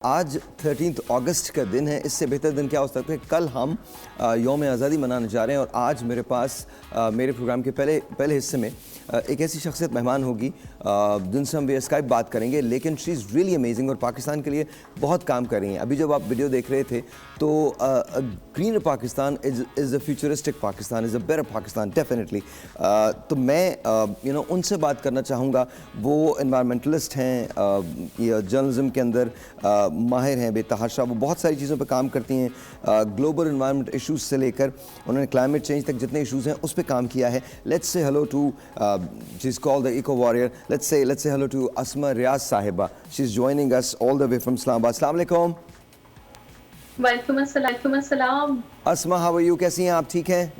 आज 13 अगस्त का दिन है। इससे बेहतर दिन क्या हो सकता है। कल हम यौम आज़ादी मनाने जा रहे हैं और आज मेरे पास मेरे प्रोग्राम के पहले हिस्से में एक ऐसी शख्सियत मेहमान होगी जिनसे हम स्काइप बात करेंगे, लेकिन शी इज़ रियली अमेजिंग और पाकिस्तान के लिए बहुत काम कर रही हैं। अभी जब आप वीडियो देख रहे थे तो greener Pakistan is a futuristic Pakistan, is a better Pakistan definitely. तो मैं उनसे बात करना चाहूँगा। वो एनवायरमेंटलिस्ट हैं, जर्नलिज्म के अंदर माहिर हैं बेतहाशा। वो बहुत सारी चीज़ों पर काम करती हैं, ग्लोबल इन्वायरमेंट इश्यूज़ से लेकर उन्होंने क्लाइमेट चेंज तक जितने इश्यूज़ हैं उस पर काम किया है। Let's say hello to she is called the eco warrior. Let's say hello to Asma Riyaz sahiba. She is joining us all the way from Islamabad. अस्सलाम वालेकुम। वालेकुम अस्सलाम। Asma, how are you? कैसी हैं आप? ठीक हैं?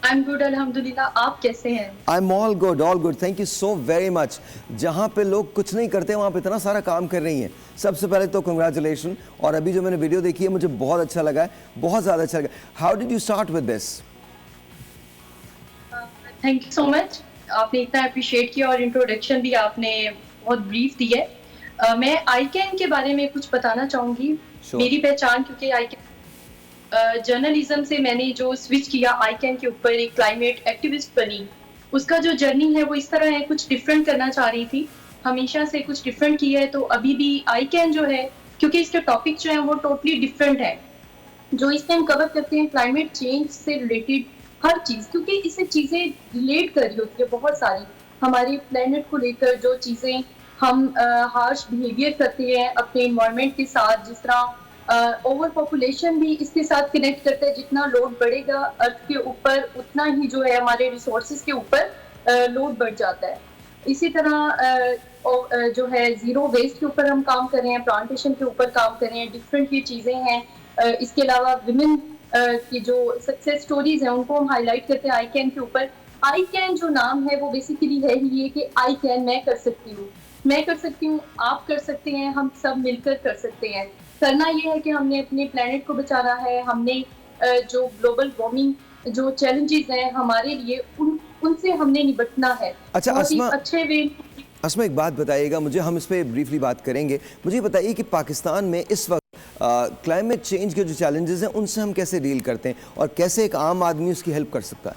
आई एम गुड अल्हम्दुलिल्लाह। आप कैसे हैं? I am all good, thank you so very much. जहाँ पे लोग कुछ नहीं करते वहाँ पे इतना सारा काम कर रही हैं। सबसे पहले तो कंग्रेचुलेशन। और अभी जो मैंने वीडियो देखी है मुझे बहुत अच्छा लगा है, बहुत ज़्यादा अच्छा लगा। How did you start with this? Thank you so much. आपने इतना अप्रिशिएट किया और इंट्रोडक्शन भी आपने बहुत ब्रीफ दी है। मैं आईकैन के बारे में कुछ बताना चाहूँगी। मेरी पहचान क्योंकि आईकैन जर्नलिज्म से मैंने जो स्विच किया आईकैन के ऊपर, एक क्लाइमेट एक्टिविस्ट बनी। उसका जो जर्नी है वो इस तरह है, कुछ डिफरेंट करना चाह रही थी, हमेशा से कुछ डिफरेंट किया है। तो अभी भी आईकैन जो है, क्योंकि इसके टॉपिक जो है वो टोटली डिफरेंट है। जो इस टाइम कवर करते हैं क्लाइमेट चेंज से रिलेटेड हर चीज, क्योंकि इससे चीजें रिलेट कर रही होती है बहुत सारी। हमारे प्लेनेट को लेकर जो चीजें हम हार्श बिहेवियर करते हैं अपने इन्वायरमेंट के साथ, जिस तरह ओवर पॉपुलेशन भी इसके साथ कनेक्ट करता है। जितना लोड बढ़ेगा अर्थ के ऊपर, उतना ही जो है हमारे रिसोर्सेज के ऊपर लोड बढ़ जाता है। इसी तरह जो है जीरो वेस्ट के ऊपर हम काम कर रहे हैं, प्लांटेशन के ऊपर काम कर रहे हैं, डिफरेंट ये चीजें हैं। इसके अलावा विमेन की जो सक्सेस स्टोरीज हैं उनको हम हाईलाइट करते हैं आईकैन के ऊपर। आईकैन जो नाम है वो बेसिकली है ही ये कि आई कैन, मैं कर सकती हूँ, मैं कर सकती हूँ, आप कर सकते हैं, हम सब मिलकर कर सकते हैं। करना ये है कि हमने अपने प्लेनेट को बचाना है। हमने जो ग्लोबल वार्मिंग जो चैलेंजेस हैं हमारे लिए, उनसे हमने निपटना है। अच्छा बहुत ही अस्मा, अच्छे वे। अस्मा एक बात बताइएगा मुझे, हम इस पर ब्रीफली बात करेंगे। मुझे बताइए कि पाकिस्तान में इस वक्त क्लाइमेट चेंज के जो चैलेंजेस हैं उनसे हम कैसे डील करते हैं और कैसे एक आम आदमी उसकी हेल्प कर सकता है?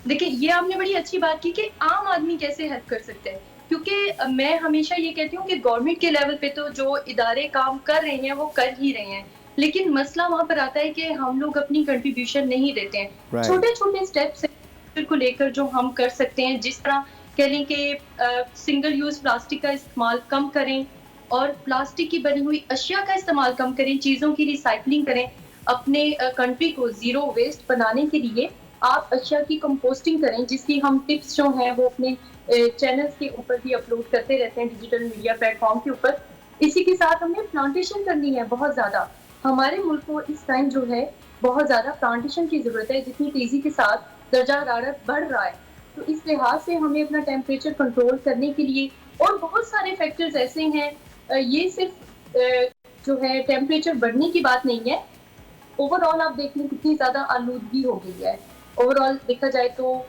देखिए, ये आपने बड़ी अच्छी बात की कि आम आदमी कैसे हेल्प कर सकते हैं, क्योंकि मैं हमेशा ये कहती हूँ कि गवर्नमेंट के लेवल पे तो जो इदारे काम कर रहे हैं वो कर ही रहे हैं, लेकिन मसला वहां पर आता है कि हम लोग अपनी कंट्रीब्यूशन नहीं देते हैं। छोटे छोटे स्टेप्स को लेकर जो हम कर सकते हैं, जिस तरह कह लें कि सिंगल यूज प्लास्टिक का इस्तेमाल कम करें और प्लास्टिक की बनी हुई अशिया का इस्तेमाल कम करें, चीजों की रिसाइकलिंग करें। अपने कंट्री को जीरो वेस्ट बनाने के लिए आप अशिया की कंपोस्टिंग करें, जिसकी हम टिप्स जो हैं वो अपने चैनल्स के ऊपर भी अपलोड करते रहते हैं, डिजिटल मीडिया प्लेटफॉर्म के ऊपर। इसी के साथ हमने प्लांटेशन करनी है बहुत ज्यादा। हमारे मुल्क को इस टाइम जो है बहुत ज्यादा प्लांटेशन की जरूरत है, जितनी तेजी के साथ दर्जा हरारत बढ़ रहा है। तो इस लिहाज से हमें अपना टेम्परेचर कंट्रोल करने के लिए, और बहुत सारे फैक्टर्स ऐसे हैं, ये सिर्फ जो है टेम्परेचर बढ़ने की बात नहीं है। ओवरऑल आप देख लें कितनी ज्यादा आलूदगी हो गई है। ओवरऑल देखा जाए तो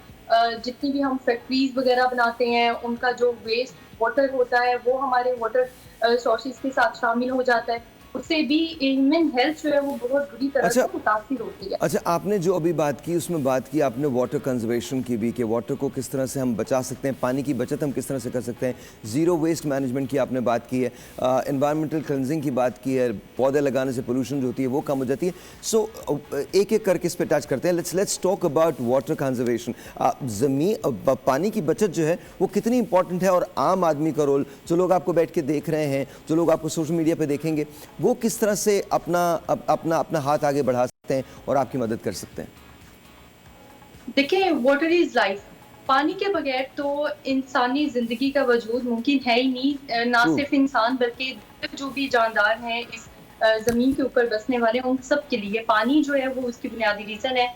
जितनी भी हम फैक्ट्रीज वगैरह बनाते हैं, उनका जो वेस्ट वाटर होता है वो हमारे वाटर सोर्सेज के साथ शामिल हो जाता है। उससे भी ह्यूमन हेल्थ जो है वो बहुत बुरी तरह से मुतासिर होती है। अच्छा, आपने जो अभी बात की उसमें बात की आपने वाटर कंजर्वेशन की भी, कि वाटर को किस तरह से हम बचा सकते हैं, पानी की बचत हम किस तरह से कर सकते हैं। ज़ीरो वेस्ट मैनेजमेंट की आपने बात की है, एनवायरमेंटल क्लिनजिंग की बात की है, पौधे लगाने से पोल्यूशन जो होती है वो कम हो जाती है। सो एक एक करके इस पर टच करते हैं। Let's talk about water conservation. पानी की बचत जो है वो कितनी इंपॉर्टेंट है और आम आदमी का रोल, जो लोग आपको बैठ के देख रहे हैं, जो लोग आपको सोशल मीडिया पर देखेंगे, वो किस तरह से अपना हाथ आगे बढ़ा सकते हैं और आपकी मदद कर सकते हैं? देखिए, वाटर इज लाइफ। पानी के बगैर तो इंसानी जिंदगी का वजूद मुमकिन है ही नहीं। ना सिर्फ इंसान बल्कि जो भी जानदार हैं इस जमीन के ऊपर बसने वाले, उन सब के लिए पानी जो है वो उसकी बुनियादी रीजन है।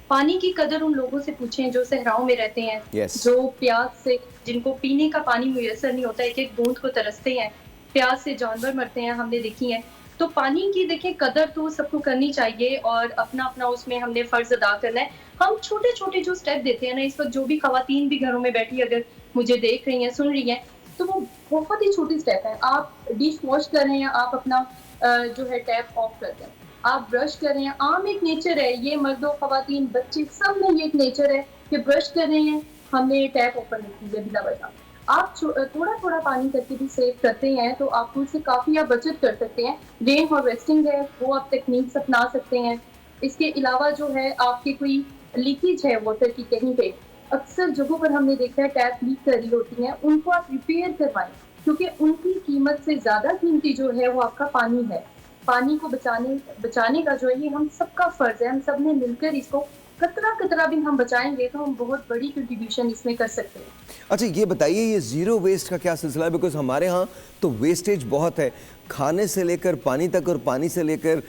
पानी की कदर उन लोगों से पूछें जो सहराओं में रहते हैं, जो प्यास से, जिनको पीने का पानी मुयसर नहीं होता, एक एक बूंद को तरसते हैं, प्यास से जानवर मरते हैं, हमने देखी है। तो पानी की देखें कदर तो सबको करनी चाहिए और अपना अपना उसमें हमने फर्ज अदा करना है। हम छोटे छोटे जो स्टेप देते हैं ना, इस वक्त जो भी खवातीन भी घरों में बैठी अगर मुझे देख रही हैं, सुन रही हैं, तो वो बहुत ही छोटी स्टेप है। आप डिश वॉश कर रहे हैं, आप अपना जो है टैप ऑफ कर दें। आप ब्रश कर रहे हैं, आम एक नेचर है, ये मर्दों, ख़वातीन, बच्चे सब में ये एक नेचर है कि ब्रश कर रहे हैं, हमने टैप ओपन रखी है बिना वजह। आप थोड़ा-थोड़ा पानी करके भी सेव करते हैं, तो आपको उससे काफ़ी आप बचत कर सकते हैं। रेन हार्वेस्टिंग है, वो आप टेक्निक्स अपना सकते हैं। इसके अलावा जो है आपकी कोई लीकेज है वाटर की कहीं पे, अक्सर जगहों पर हमने देखा है टैप लीक कर रही होती हैं, उनको आप रिपेयर करवाएँ, क्योंकि उनकी कीमत से ज़्यादा कीमती जो है वो आपका पानी है। पानी को बचाने का जो है ये हम सबका फ़र्ज़ है, हम सब ने मिलकर इसको कतरा-कतरा भी हम बचाएँगे तो हम बहुत बड़ी कंट्रीब्यूशन इसमें कर सकते हैं। अच्छा, ये बताइए ये ज़ीरो वेस्ट का क्या सिलसिला है? बिकॉज़ हमारे यहाँ तो वेस्टेज बहुत है, खाने से लेकर पानी तक और पानी से लेकर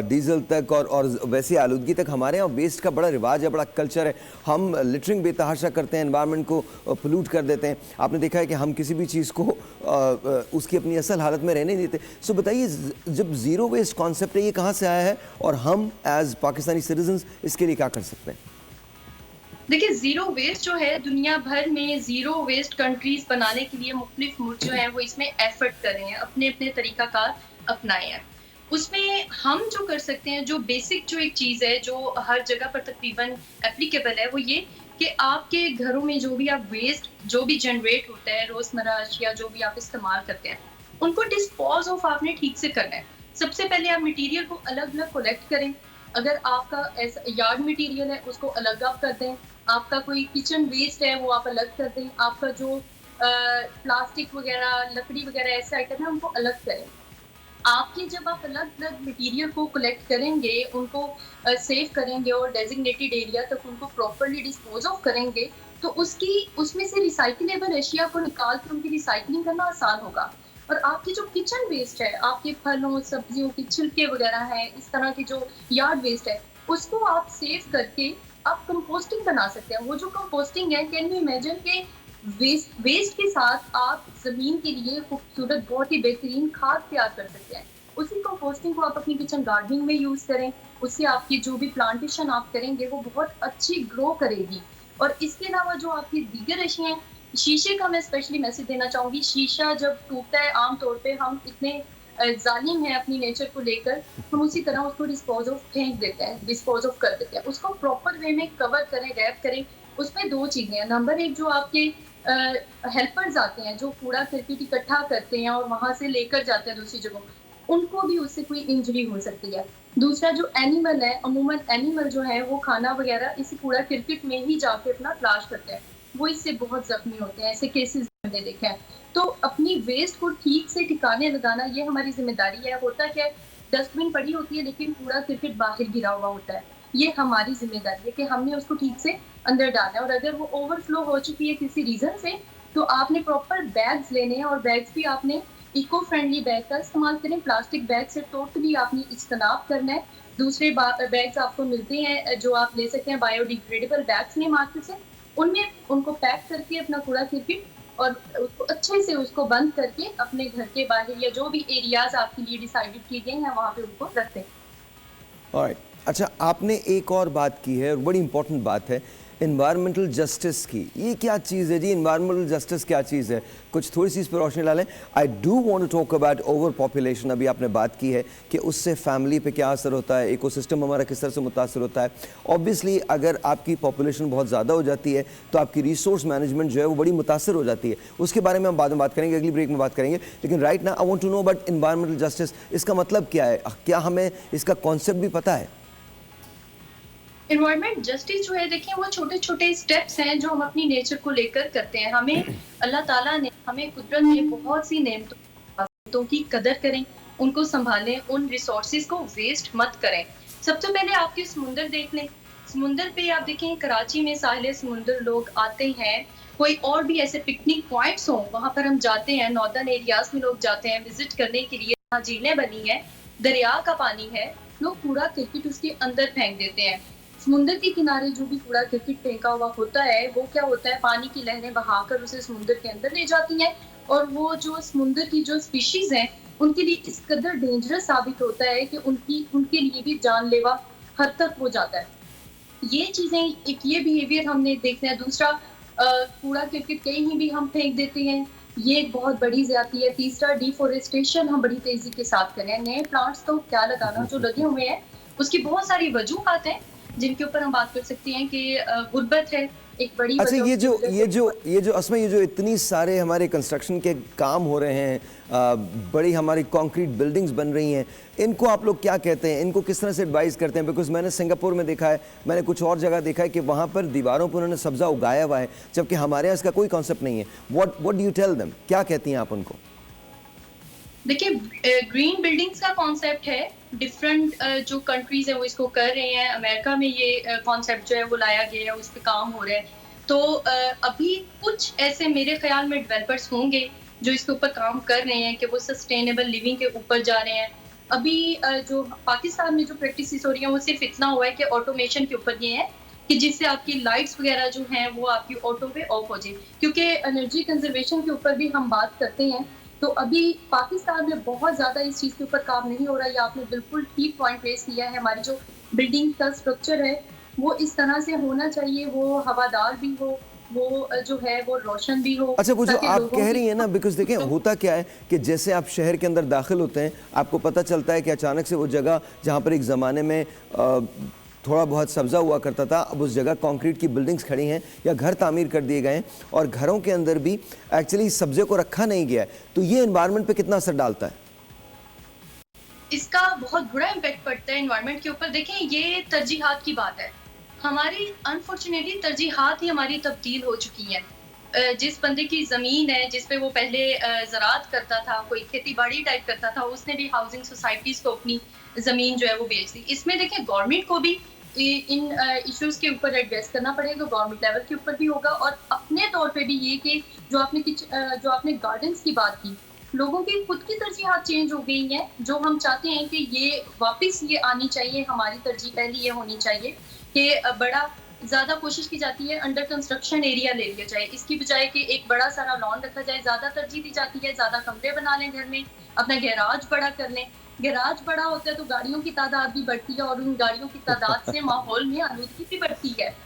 डीज़ल तक और वैसी आलूदगी तक हमारे यहाँ वेस्ट का बड़ा रिवाज है, बड़ा कल्चर है। हम लिटरिंग बेतहाशा करते हैं, एनवायरनमेंट को पोल्यूट कर देते हैं। आपने देखा है कि हम किसी भी चीज़ को उसकी अपनी असल हालत में रहने नहीं देते। सो बताइए, जब ज़ीरो वेस्ट कॉन्सेप्ट है, ये कहाँ से आया है और हम एज़ पाकिस्तानी सिटीजन्स इसके लिए क्या कर सकते हैं? देखिए, ज़ीरो वेस्ट जो है दुनिया भर में ज़ीरो वेस्ट कंट्रीज़ बनाने के लिए मुख्तलिफ मुल्क जो हैं वो इसमें एफर्ट कर रहे हैं, अपने-अपने तरीक़ाकार अपनाए हैं। उसमें हम जो कर सकते हैं, जो बेसिक जो एक चीज़ है, जो हर जगह पर तकरीबन एप्लीकेबल है, वो ये कि आपके घरों में जो भी आप वेस्ट जो भी जनरेट होता है, रोज़मर्रा अशिया जो भी आप इस्तेमाल करते हैं, उनको डिस्पोज़ ऑफ आपने ठीक से करना है। सबसे पहले आप मटीरियल को अलग-अलग कलेक्ट करें। अगर आपका ऐसा यार्ड मटीरियल है, उसको अलग आप कर दें। आपका कोई किचन वेस्ट है, वो आप अलग कर दें। आपका जो प्लास्टिक वगैरह, लकड़ी वगैरह ऐसे आइटम है, उनको अलग करें। आपके जब आप अलग-अलग मटीरियल को कलेक्ट करेंगे, उनको सेव करेंगे और डेज़िग्नेटेड एरिया तक उनको प्रॉपर्ली डिस्पोज़ ऑफ करेंगे, तो उसमें से रिसाइक्लेबल अशिया को निकाल के उनकी रिसाइक्लिंग करना आसान होगा। और आपकी जो किचन वेस्ट है, आपके फलों, सब्जियों के छिलके वगैरह हैं, इस तरह की जो यार्ड वेस्ट है, उसको आप सेव करके आप कंपोस्टिंग बना सकते हैं। वो जो कंपोस्टिंग है, कैन यू इमेजिन कि वेस्ट के साथ आप ज़मीन के लिए खूबसूरत बहुत ही बेहतरीन खाद तैयार कर सकते हैं। उसी कंपोस्टिंग को आप अपनी किचन गार्डनिंग में यूज़ करें, उससे आपकी जो भी प्लांटेशन आप करेंगे वो बहुत अच्छी ग्रो करेगी। और इसके अलावा जो आपकी दीगर अशिया हैं, शीशे का मैं स्पेशली मैसेज देना चाहूँगी। शीशा जब टूटता है, आम तौर पे हम इतने ज़ालिम हैं अपनी नेचर को लेकर, हम उसी तरह उसको डिस्पोज़ ऑफ फेंक देते हैं, डिस्पोज़ ऑफ कर देते हैं। उसको प्रॉपर वे में कवर करें, रैप करें। उसमें 2 चीज़ें हैं। नंबर 1, जो आपके हेल्पर्स आते हैं, जो कूड़ा-करकट इकट्ठा करते हैं और वहाँ से लेकर जाते हैं दूसरी जगहों, उनको भी उससे कोई इंजरी हो सकती है। दूसरा, जो एनिमल है, अमूमन एनिमल जो है वो खाना वगैरह इसी कूड़ा-करकट में ही जाके अपना तलाश करते हैं। वो इससे बहुत ज़ख्मी होते हैं, ऐसे केसेस मैंने देखे हैं। तो अपनी वेस्ट को ठीक से ठिकाने लगाना ये हमारी ज़िम्मेदारी है। होता क्या है, डस्टबिन पड़ी होती है लेकिन कूड़ा-करकट बाहर गिरा हुआ होता है। ये हमारी ज़िम्मेदारी है कि हमने उसको ठीक से अंदर डालना है। और अगर वो ओवरफ्लो हो चुकी है किसी रीज़न से, तो आपने प्रॉपर बैग्स लेने हैं और बैग्स भी आपने इको फ्रेंडली बैग का इस्तेमाल करें। प्लास्टिक बैग से टोटली आपने इज्तनाब करना है। दूसरे बैग्स आपको मिलते हैं जो आप ले सकते हैं, बायोडिग्रेडेबल बैग्स में मार्केट से। उनमें उनको पैक करके अपना कूड़ा-करकट और उसको अच्छे से उसको बंद करके अपने घर के बाहर या जो भी एरियाज़ आपके लिए डिसाइडेड किए गए हैं, वहाँ पे उनको रख दें। ऑलराइट। अच्छा, आपने एक और बात की है और बड़ी इंपॉर्टेंट बात है, एनवायरमेंटल जस्टिस की। ये क्या चीज़ है जी? एनवायरमेंटल जस्टिस क्या चीज़ है? कुछ थोड़ी सी इस पर रोशनी डालें। I do want to talk about over population. अभी आपने बात की है कि उससे फैमिली पे क्या असर होता है, इकोसिस्टम हमारा किस तरह से मुतासर होता है। ऑब्वियसली अगर आपकी पॉपुलेशन बहुत ज़्यादा हो जाती है तो आपकी रिसोर्स मैनेजमेंट जो है वो बड़ी मुतासर हो जाती है। उसके बारे में हम बाद में बात करेंगे, अगली ब्रेक में बात करेंगे। लेकिन right now I want to know about environmental justice. इसका मतलब क्या है? क्या हमें इसका कॉन्सेप्ट भी पता है? एनवायरमेंट जस्टिस जो है, देखिए, वो छोटे-छोटे स्टेप्स हैं जो हम अपनी नेचर को लेकर करते हैं। हमें अल्लाह ताला ने, हमें कुदरत ने बहुत सी नेमतों की कदर करें, उनको सँभालें, उन रिसोर्सेज़ को वेस्ट मत करें। सबसे पहले आपके समुंदर देख लें। समुंदर पे आप देखें, कराची में साहिल समुंदर लोग आते हैं। कोई और भी ऐसे पिकनिक पॉइंट्स हों, वहाँ पर हम जाते हैं। नॉर्दर्न एरियाज़ में लोग जाते हैं विज़िट करने के लिए। वहाँ झीलें बनी हैं, दरिया का पानी है, लोग कूड़ा-करकट उसके अंदर फेंक देते हैं। समुंदर के किनारे जो भी कूड़ा-करकट फेंका हुआ होता है, वो क्या होता है, पानी की लहरें बहाकर उसे समुंदर के अंदर ले जाती हैं और वो जो समुंदर की जो स्पीशीज़ हैं, उनके लिए इस कदर डेंजरस साबित होता है कि उनके लिए भी जानलेवा हद तक हो जाता है। ये चीज़ें, एक ये बिहेवियर हमने देखना है। दूसरा, कूड़ा-करकट कहीं भी हम फेंक देते हैं। ये एक बहुत बड़ी ज़्यादती है। तीसरा, डिफ़ॉरेस्टेशन हम बड़ी तेज़ी के साथ कर रहे हैं। नए प्लांट्स तो क्या लगाना, जो लगे हुए हैं, उसकी बहुत सारी वजूहात हैं, जिनके ऊपर हम बात कर सकते हैं कि गुर्बत है, एक बड़ी अच्छा, वजह ये उसकी जो वजह ये से जो ये जो असमें ये जो इतनी सारे हमारे कंस्ट्रक्शन के काम हो रहे हैं, बड़ी हमारी कंक्रीट बिल्डिंग्स बन रही हैं, इनको आप लोग क्या कहते हैं? इनको किस तरह से एडवाइस करते हैं? बिकॉज मैंने सिंगापुर में देखा है, मैंने कुछ और जगह देखा है कि वहाँ पर दीवारों पर उन्होंने सब्जा उगाया हुआ है, जबकि हमारे यहाँ इसका कोई कॉन्सेप्ट नहीं है। What do you tell them? क्या कहती हैं आप उनको? देखिए, ग्रीन बिल्डिंग्स का कॉन्सेप्ट है, डिफरेंट जो कंट्रीज है वो इसको कर रहे हैं। अमेरिका में ये कॉन्सेप्ट जो है वो लाया गया है, उस पे काम हो रहा है। तो अभी कुछ ऐसे मेरे ख्याल में डेवलपर्स होंगे जो इसके ऊपर काम कर रहे हैं कि वो सस्टेनेबल लिविंग के ऊपर जा रहे हैं। अभी जो पाकिस्तान में जो प्रैक्टिसेस हो रही हैं वो सिर्फ इतना हुआ है कि ऑटोमेशन के ऊपर ये है कि जिससे आपकी लाइट्स वगैरह जो हैं वो आपकी ऑटो पे ऑफ हो जाए, क्योंकि एनर्जी कंजर्वेशन के ऊपर भी हम बात करते हैं। तो अभी पाकिस्तान में बहुत ज़्यादा इस चीज़ के ऊपर काम नहीं हो रहा है। ये आपने बिल्कुल ठीक पॉइंट रेज़ किया है। हमारी जो बिल्डिंग का स्ट्रक्चर है, वो इस तरह से होना चाहिए, वो हवादार भी हो, वो जो है वो रोशन भी हो, अच्छा, वो जो ताकि आप लोगों कह की रही हैं ना, बिकॉज देखें होता क्या है कि जैसे आप शहर के अंदर दाखिल होते हैं, आपको पता चलता है कि अचानक से वो जगह जहाँ पर एक ज़माने में थोड़ा बहुत सब्जा हुआ करता था, अब उस जगह कंक्रीट की बिल्डिंग्स खड़ी हैं या घर तामीर कर दिए गए हैं, और घरों के अंदर भी एक्चुअली सब्जे को रखा नहीं गया है। तो ये एनवायरनमेंट पे कितना असर डालता है? इसका बहुत बुरा इम्पैक्ट पड़ता है एनवायरनमेंट के ऊपर। देखें, ये तरजीहात की बात है। हमारी अनफॉर्चुनेटली तरजीहात ही हमारी तब्दील हो चुकी हैं। जिस बंदे की ज़मीन है, जिस पे वो पहले ज़राअत करता था, कोई खेती-बाड़ी टाइप करता था, उसने भी हाउसिंग सोसाइटीज़ को अपनी ज़मीन जो है वो बेच दी। इसमें देखिए गवर्नमेंट को भी इन इश्यूज़ के ऊपर एड्रेस करना पड़ेगा, गवर्नमेंट लेवल के ऊपर भी होगा, और अपने तौर पे भी ये कि जो आपने गार्डन्स की बात की, लोगों की खुद की तरजीहात चेंज हो गई हैं। जो हम चाहते हैं कि ये वापस ये आनी चाहिए, हमारी तरजीह पहले ये होनी चाहिए कि बड़ा ज़्यादा कोशिश की जाती है अंडर कंस्ट्रक्शन एरिया ले लिया जाए, इसकी बजाय कि एक बड़ा सारा लॉन रखा जाए। ज़्यादा तरजीह दी जाती है, ज़्यादा कमरे बना लें घर में, अपना गैराज बड़ा कर लें। गैराज बड़ा होता है तो गाड़ियों की तादाद भी बढ़ती है, और उन गाड़ियों की तादाद से माहौल में आलूदगी भी बढ़ती है।